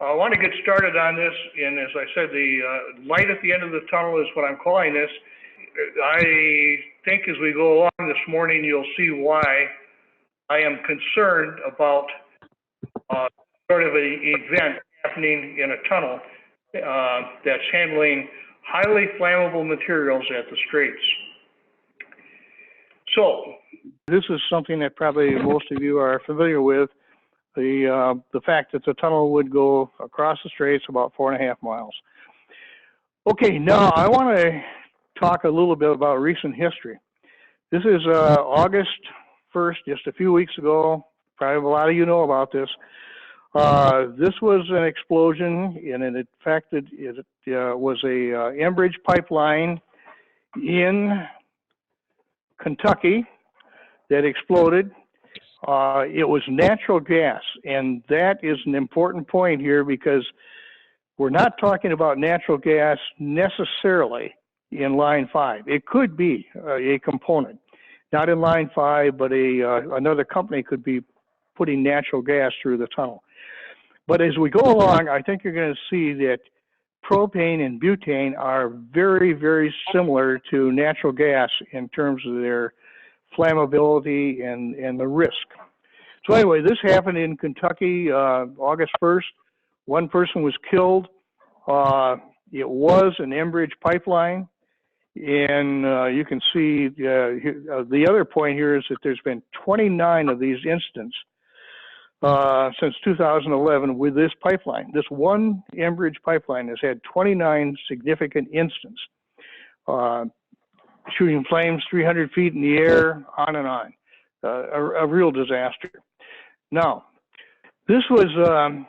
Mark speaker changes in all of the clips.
Speaker 1: I want to get started on this, and as I said, the light at the end of the tunnel is what I'm calling this. I think as we go along this morning, you'll see why I am concerned about sort of an event happening in a tunnel that's handling highly flammable materials at the Straits. So, this is something that probably most of you are familiar with. The fact that the tunnel would go across the Straits about 4.5 miles. Okay, now I want to talk a little bit about recent history. This is August 1st, just a few weeks ago. Probably a lot of you know about this. This was an explosion, and it affected, it was a Enbridge pipeline in Kentucky that exploded. It was natural gas, and that is an important point here because we're not talking about natural gas necessarily in line 5. It could be a component, not in line 5, but another company could be putting natural gas through the tunnel. But as we go along, I think you're going to see that propane and butane are very, very similar to natural gas in terms of their flammability and the risk. So anyway, this happened in Kentucky, August 1st. One person was killed. It was an Enbridge pipeline. And you can see the other point here is that there's been 29 of these incidents since 2011 with this pipeline. This one Enbridge pipeline has had 29 significant incidents. Shooting flames 300 feet in the air, on and on. A real disaster. Now, this was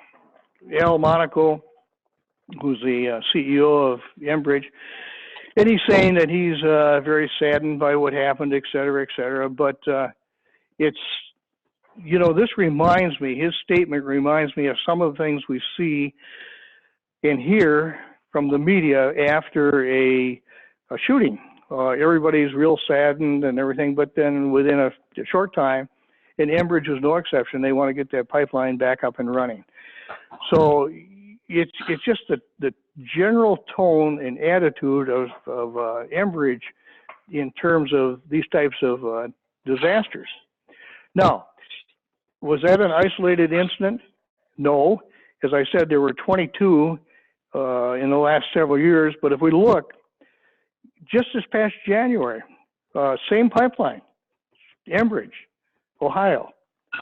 Speaker 1: Al Monaco, who's the CEO of Enbridge, and he's saying that he's very saddened by what happened, et cetera, but it's, you know, this reminds me, his statement reminds me of some of the things we see and hear from the media after a shooting. Everybody's real saddened and everything, but then within a short time, and Enbridge is no exception, they want to get that pipeline back up and running. So it's just the general tone and attitude of Enbridge in terms of these types of disasters. Now, was that an isolated incident? No. As I said, there were 22 in the last several years, but if we look, just this past January, same pipeline, Enbridge, Ohio,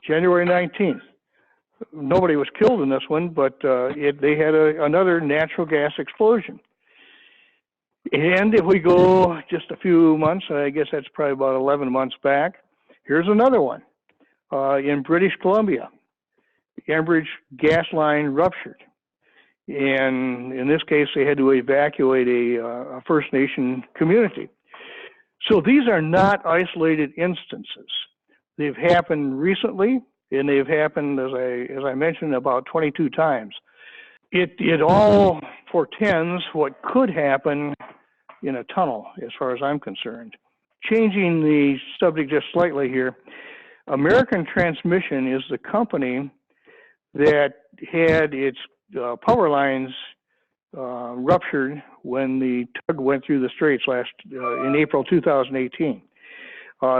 Speaker 1: January 19th. Nobody was killed in this one, but they had another natural gas explosion. And if we go just a few months, I guess that's probably about 11 months back, here's another one in British Columbia. Enbridge gas line ruptured. And in this case, they had to evacuate a First Nation community. So these are not isolated instances. They've happened recently, and they've happened, as I mentioned, about 22 times. It all portends what could happen in a tunnel, as far as I'm concerned. Changing the subject just slightly here, American Transmission is the company that had its power lines ruptured when the tug went through the Straits in April 2018.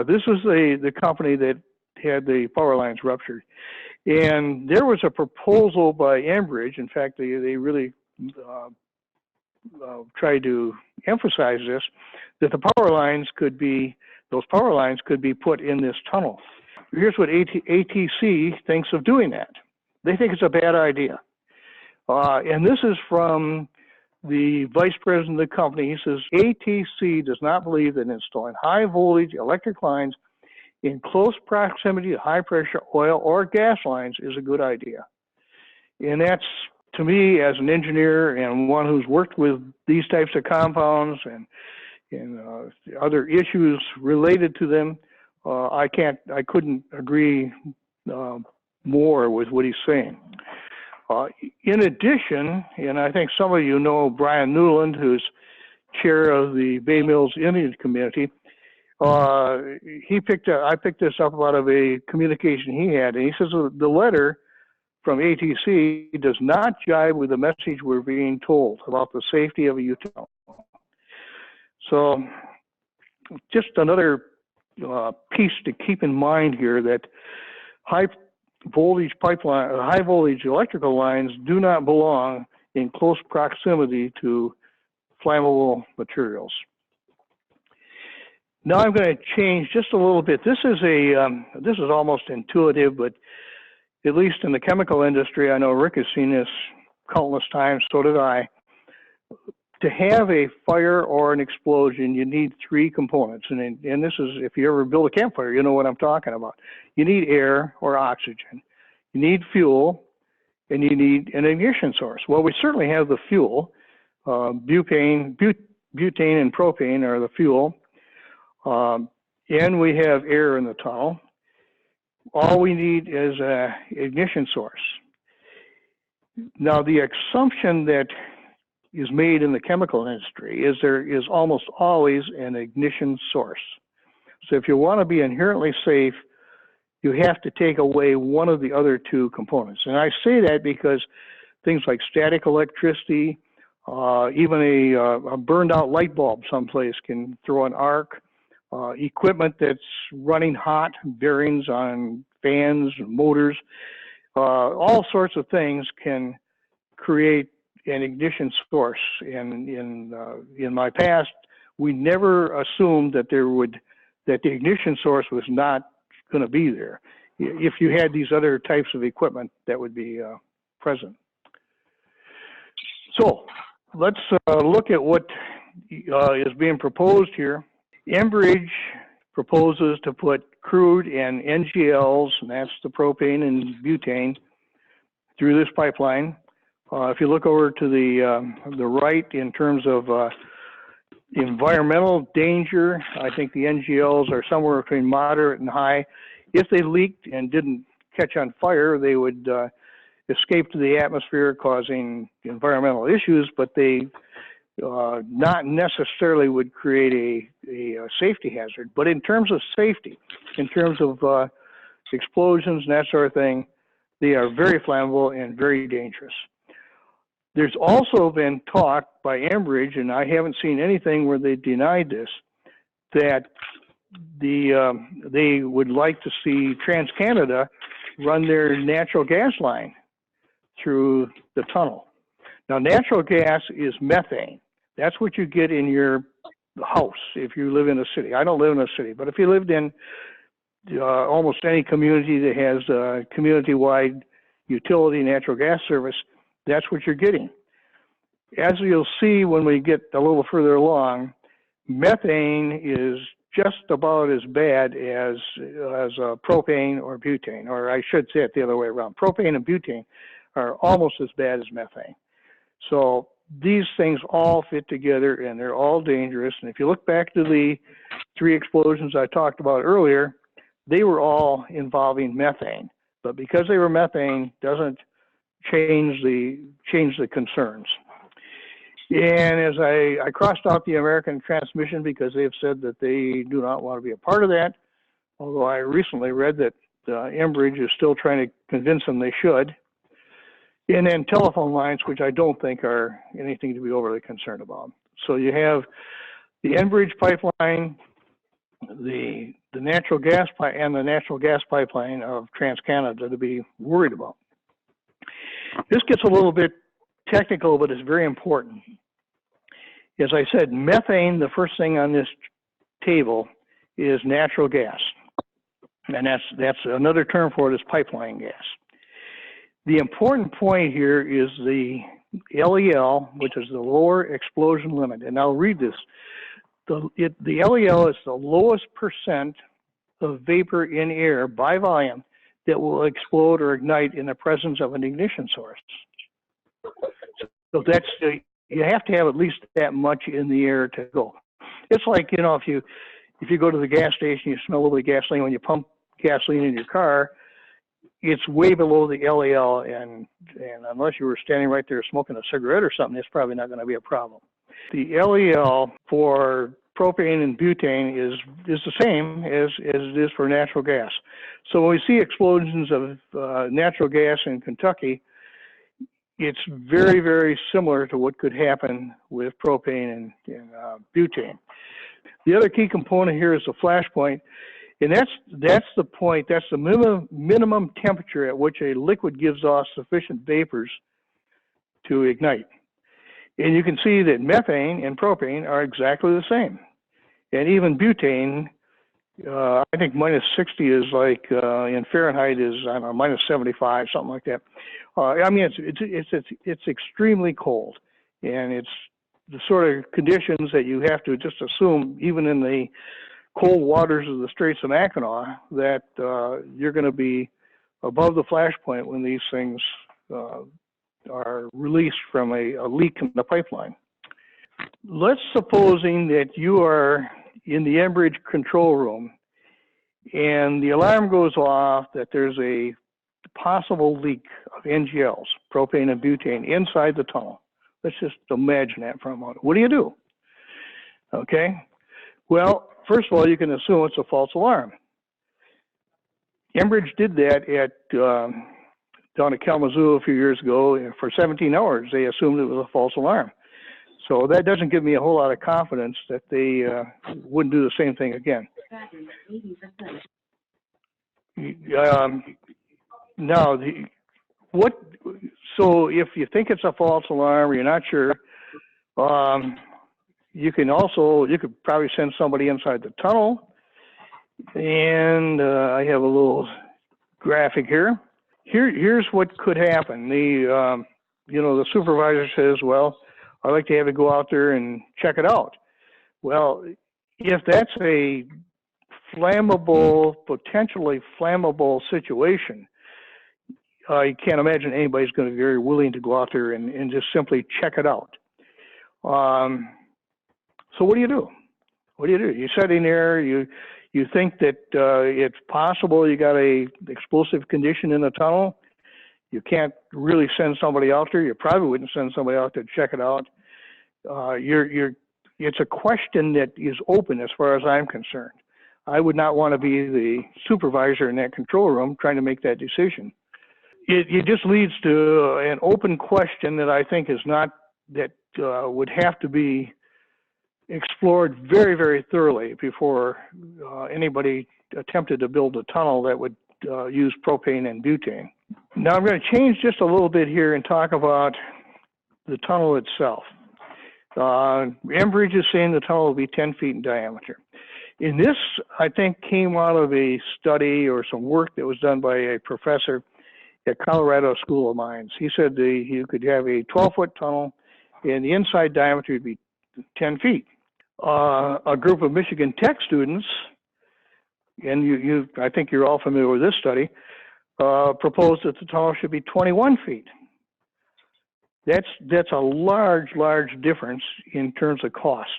Speaker 1: This was the company that had the power lines ruptured. And there was a proposal by Enbridge. In fact, they really tried to emphasize this, that those power lines could be put in this tunnel. Here's what ATC thinks of doing that. They think it's a bad idea. And this is from the vice president of the company. He says, ATC does not believe that installing high voltage electric lines in close proximity to high pressure oil or gas lines is a good idea. And that's, to me, as an engineer and one who's worked with these types of compounds and other issues related to them, I couldn't agree more with what he's saying. In addition, and I think some of you know Brian Newland, who's chair of the Bay Mills Indian community. I picked this up out of a communication he had, and he says the letter from ATC does not jive with the message we're being told about the safety of a utility. So just another piece to keep in mind here, that high voltage electrical lines do not belong in close proximity to flammable materials. Now I'm going to change just a little bit. This is almost intuitive, but at least in the chemical industry, I know Rick has seen this countless times, so did I. To have a fire or an explosion, you need three components. And this is, if you ever build a campfire, you know what I'm talking about. You need air or oxygen. You need fuel, and you need an ignition source. Well, we certainly have the fuel. Butane and propane are the fuel. And we have air in the tunnel. All we need is an ignition source. Now, the assumption that is made in the chemical industry is there is almost always an ignition source. So if you want to be inherently safe, you have to take away one of the other two components. And I say that because things like static electricity, even a burned out light bulb someplace can throw an arc. Equipment that's running hot, bearings on fans, motors, all sorts of things can create an ignition source. In my past, we never assumed that the ignition source was not going to be there if you had these other types of equipment that would be present. So let's look at what is being proposed here. Enbridge proposes to put crude and NGLs, and that's the propane and butane, through this pipeline. If you look over to the right in terms of environmental danger, I think the NGLs are somewhere between moderate and high. If they leaked and didn't catch on fire, they would escape to the atmosphere, causing environmental issues, but they not necessarily would create a safety hazard. But in terms of safety, in terms of explosions and that sort of thing, they are very flammable and very dangerous. There's also been talk by Enbridge, and I haven't seen anything where they denied this, that they would like to see TransCanada run their natural gas line through the tunnel. Now, natural gas is methane. That's what you get in your house if you live in a city. I don't live in a city, but if you lived in almost any community that has a community-wide utility natural gas service, that's what you're getting. As you'll see when we get a little further along, methane is just about as bad as propane or butane, or I should say it the other way around. Propane and butane are almost as bad as methane. So these things all fit together and they're all dangerous. And if you look back to the three explosions I talked about earlier, they were all involving methane. But because they were methane doesn't change the concerns. And as I crossed out the American Transmission because they've said that they do not want to be a part of that, although I recently read that Enbridge is still trying to convince them they should. And then telephone lines, which I don't think are anything to be overly concerned about. So you have the Enbridge pipeline, the natural gas and the natural gas pipeline of TransCanada to be worried about. This gets a little bit technical, but it's very important. As I said, methane, the first thing on this table, is natural gas. And that's another term for it is pipeline gas. The important point here is the LEL, which is the lower explosion limit. And I'll read this. The LEL is the lowest percent of vapor in air by volume that will explode or ignite in the presence of an ignition source. So that's you have to have at least that much in the air to go. It's like, you know, if you go to the gas station, you smell a little bit of gasoline when you pump gasoline in your car, it's way below the LEL, and unless you were standing right there smoking a cigarette or something, it's probably not going to be a problem. The LEL for propane and butane is the same as it is for natural gas. So when we see explosions of natural gas in Kentucky, it's very, very similar to what could happen with propane and butane. The other key component here is the flash point, and that's the point, that's the minimum temperature at which a liquid gives off sufficient vapors to ignite. And you can see that methane and propane are exactly the same. And even butane, I think minus 60 is like, in Fahrenheit is, I don't know, minus 75, something like that. I mean, it's extremely cold, and it's the sort of conditions that you have to just assume, even in the cold waters of the Straits of Mackinac, that you're going to be above the flash point when these things are released from a leak in the pipeline. Let's supposing that you are in the Enbridge control room and the alarm goes off that there's a possible leak of NGLs, propane and butane, inside the tunnel. Let's just imagine that for a moment. What do you do? Okay. Well, first of all, you can assume it's a false alarm. Enbridge did that at down at Kalamazoo a few years ago. For 17 hours, they assumed it was a false alarm. So that doesn't give me a whole lot of confidence that they wouldn't do the same thing again. Now, so if you think it's a false alarm or you're not sure, you could probably send somebody inside the tunnel. And I have a little graphic here. Here's what could happen. The supervisor says, well, I'd like to have you go out there and check it out. Well, if that's a flammable, potentially flammable situation, I can't imagine anybody's going to be very willing to go out there and just simply check it out. So what do you do? What do you do? You're sitting there, you think that it's possible you got a explosive condition in the tunnel. You can't really send somebody out there. You probably wouldn't send somebody out there to check it out. It's a question that is open as far as I'm concerned. I would not want to be the supervisor in that control room trying to make that decision. It just leads to an open question that I think is not, that would have to be explored very, very thoroughly before anybody attempted to build a tunnel that would use propane and butane. Now I'm going to change just a little bit here and talk about the tunnel itself. Enbridge is saying the tunnel will be 10 feet in diameter. And this, I think, came out of a study or some work that was done by a professor at Colorado School of Mines. He said you could have a 12-foot tunnel and the inside diameter would be 10 feet. A group of Michigan Tech students, and I think you're all familiar with this study, proposed that the tunnel should be 21 feet. That's a large difference in terms of cost.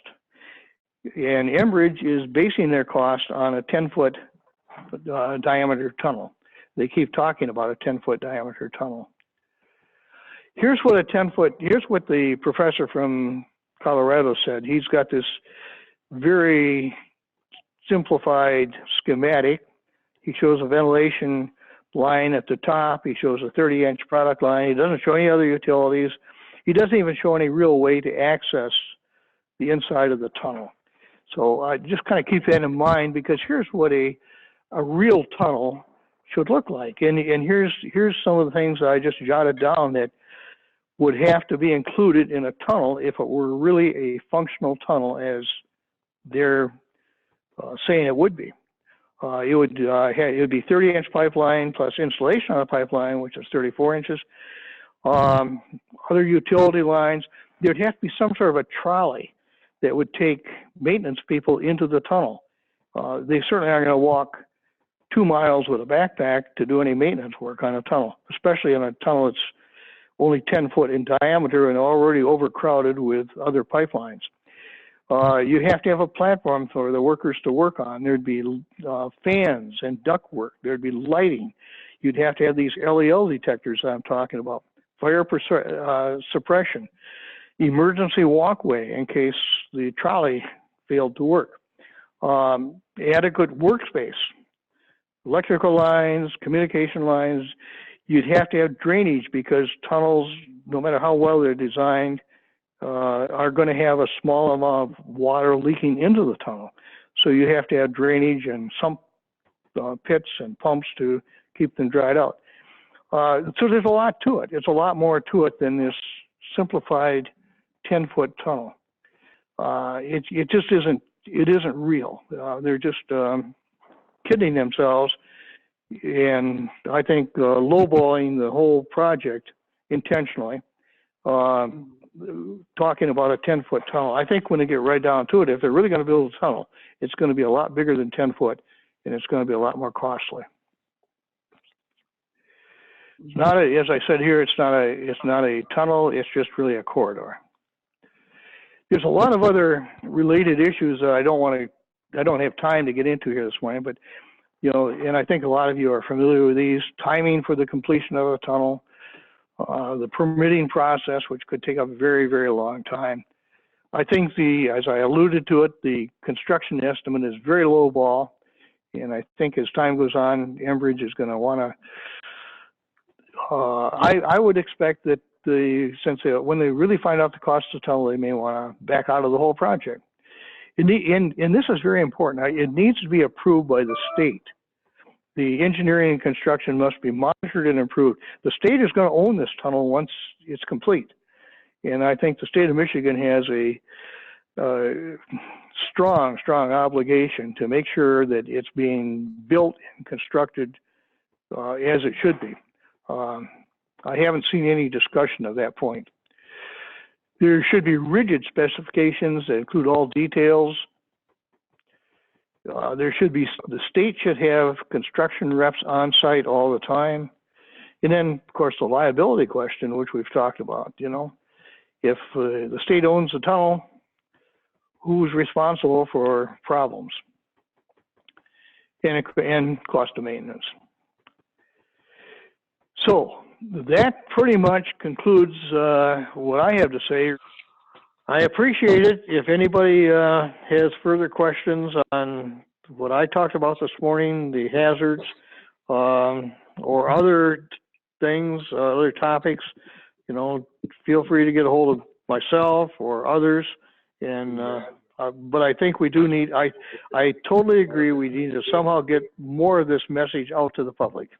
Speaker 1: And Enbridge is basing their cost on a 10-foot diameter tunnel. They keep talking about a 10-foot diameter tunnel. Here's what the professor from Colorado said. He's got this very simplified schematic. He shows a ventilation line at the top. He shows a 30-inch product line. He doesn't show any other utilities. He doesn't even show any real way to access the inside of the tunnel. So I just kind of keep that in mind, because here's what a real tunnel should look like. And here's some of the things I just jotted down that would have to be included in a tunnel if it were really a functional tunnel as they're saying it would be. It would be 30-inch pipeline plus insulation on the pipeline, which is 34 inches. Other utility lines. There'd have to be some sort of a trolley that would take maintenance people into the tunnel. They certainly aren't going to walk 2 miles with a backpack to do any maintenance work on a tunnel, especially in a tunnel that's only 10 foot in diameter and already overcrowded with other pipelines. You have to have a platform for the workers to work on. There'd be fans and duct work. There'd be lighting. You'd have to have these LEL detectors I'm talking about, fire suppression, emergency walkway in case the trolley failed to work. Adequate workspace, electrical lines, communication lines. You'd have to have drainage because tunnels, no matter how well they're designed, are going to have a small amount of water leaking into the tunnel. So you have to have drainage and some pits and pumps to keep them dried out. So there's a lot to it. It's a lot more to it than this simplified 10-foot tunnel. It just isn't. It isn't real. They're just kidding themselves, and I think lowballing the whole project intentionally. Talking about a 10-foot tunnel. I think when they get right down to it, if they're really going to build a tunnel, it's going to be a lot bigger than 10 foot, and it's going to be a lot more costly. It's not a, as I said here, it's not a tunnel. It's just really a corridor. There's a lot of other related issues that I don't have time to get into here this morning, but you know, and I think a lot of you are familiar with these: timing for the completion of a tunnel, the permitting process, which could take a very, very long time. I think as I alluded to it, the construction estimate is very low ball, and I think as time goes on, Enbridge is going to want to. I would expect that when they really find out the cost of the tunnel, they may want to back out of the whole project. And this is very important. It needs to be approved by the state. The engineering and construction must be monitored and improved. The state is going to own this tunnel once it's complete. And I think the state of Michigan has a strong obligation to make sure that it's being built and constructed as it should be. I haven't seen any discussion of that point. There should be rigid specifications that include all details. The state should have construction reps on site all the time. And then, of course, the liability question, which we've talked about, you know, if the state owns the tunnel, who's responsible for problems and cost of maintenance? So that pretty much concludes what I have to say. I appreciate it. If anybody has further questions on what I talked about this morning, the hazards, or other things, other topics, you know, feel free to get a hold of myself or others. And but I think we do need. I totally agree. We need to somehow get more of this message out to the public.